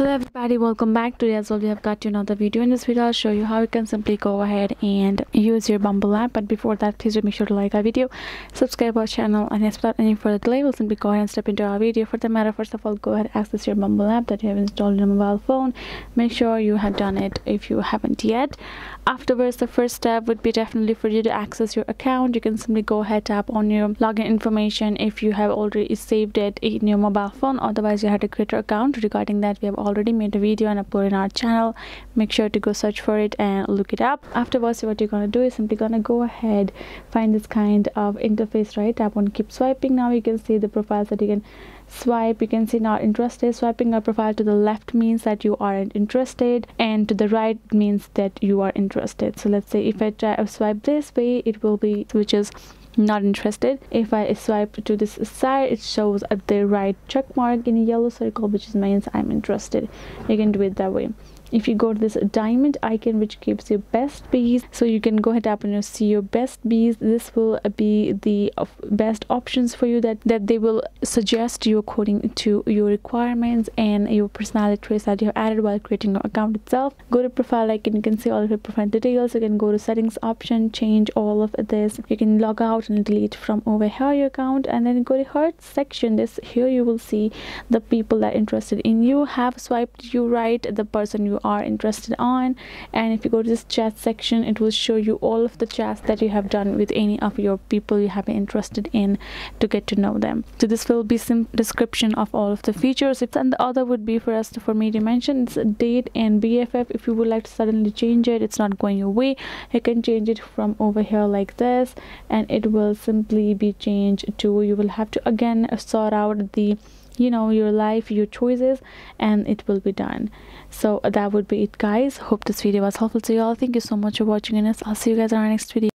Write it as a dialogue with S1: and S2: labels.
S1: Hello everybody, welcome back. Today as well we have got to another video. In this video I'll show you how you can simply go ahead and use your Bumble app. But before that, please do make sure to like our video, subscribe our channel, and yes, without any further delay we'll simply go ahead and step into our video. For the matter, first of all, go ahead and access your Bumble app that you have installed on your mobile phone. Make sure you have done it if you haven't yet. Afterwards, the first step would be definitely for you to access your account. You can simply go ahead, tap on your login information if you have already saved it in your mobile phone. Otherwise, you have to create your account. Regarding that, we have already made a video and uploaded in our channel. Make sure to go search for it and look it up. Afterwards, what you're gonna do is simply gonna go ahead, find this kind of interface, right? Tap on keep swiping. Now you can see the profiles that you can swipe. You can see not interested. Swiping a profile to the left means that you aren't interested, and to the right means that you are interested. So let's say if I try to swipe this way, it will be which is not interested. If I swipe to this side, it shows at the right check mark in a yellow circle, which means I'm interested. You can do it that way. If you go to this diamond icon, which gives you best bees, so you can go ahead and tap on your see your best bees. This will be the best options for you that they will suggest you according to your requirements and your personality traits that you have added while creating your account itself. Go to profile icon, you can see all of your profile details. You can go to settings option, change all of this. You can log out and delete from over here your account, and then go to heart section. This here you will see the people that are interested in you have swiped you right, the person you are interested on. And if you go to this chat section, it will show you all of the chats that you have done with any of your people you have been interested in to get to know them. So this will be some description of all of the features. And the other would be for me to mention, it's a date and BFF. If you would like to suddenly change it, it's not going your way, you can change it from over here like this, and it will simply be changed to, you will have to again sort out the your life, your choices, and it will be done. So that would be it, guys. Hope this video was helpful to you all. Thank you so much for watching, and I'll see you guys in our next video.